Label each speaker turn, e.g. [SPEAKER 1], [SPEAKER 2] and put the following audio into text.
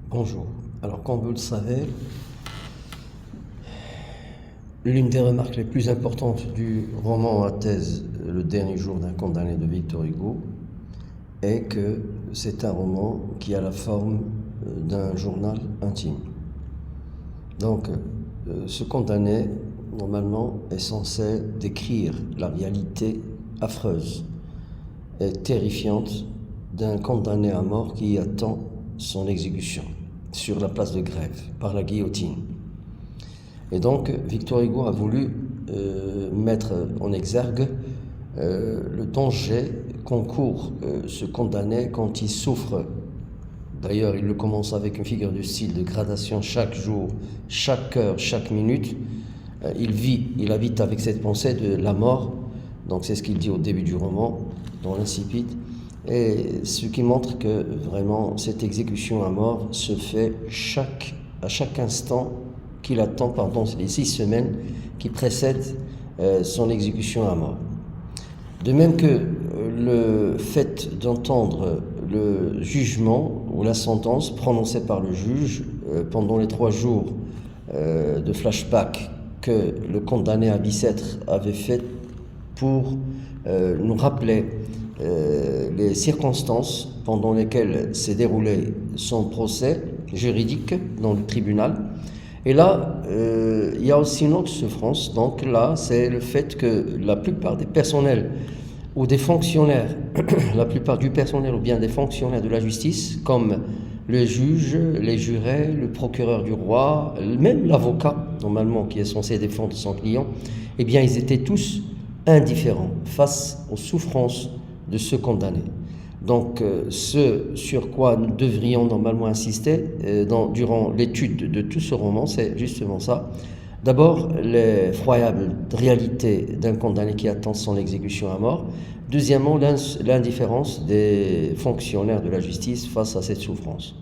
[SPEAKER 1] Bonjour. Alors, comme vous le savez, l'une des remarques les plus importantes du roman à thèse Le dernier jour d'un condamné de Victor Hugo est que c'est un roman qui a la forme d'un journal intime. Donc, ce condamné, normalement, est censé décrire la réalité affreuse et terrifiante d'un condamné à mort qui attend son exécution sur la place de Grève par la guillotine. Et donc Victor Hugo a voulu mettre en exergue le danger qu'encourt ce condamné quand il souffre. D'ailleurs, il le commence avec une figure de style de gradation chaque jour, chaque heure, chaque minute. Il habite avec cette pensée de la mort. Donc c'est ce qu'il dit au début du roman, dans l'Incipit. Et ce qui montre que vraiment cette exécution à mort se fait à chaque instant qu'il attend pendant les 6 semaines qui précèdent son exécution à mort. De même que le fait d'entendre le jugement ou la sentence prononcée par le juge pendant les 3 jours de flashback que le condamné à Bicêtre avait fait pour nous rappeler les circonstances pendant lesquelles s'est déroulé son procès juridique dans le tribunal. Et là, il y a aussi une autre souffrance. Donc là, c'est le fait que la plupart des personnels ou des fonctionnaires, la plupart du personnel ou bien des fonctionnaires de la justice, comme le juge, les jurés, le procureur du roi, même l'avocat, normalement, qui est censé défendre son client, eh bien, ils étaient tous indifférents face aux souffrances de ce condamné. Donc, ce sur quoi nous devrions normalement insister durant l'étude de tout ce roman, c'est justement ça. D'abord, l'effroyable réalité d'un condamné qui attend son exécution à mort. Deuxièmement, l'indifférence des fonctionnaires de la justice face à cette souffrance.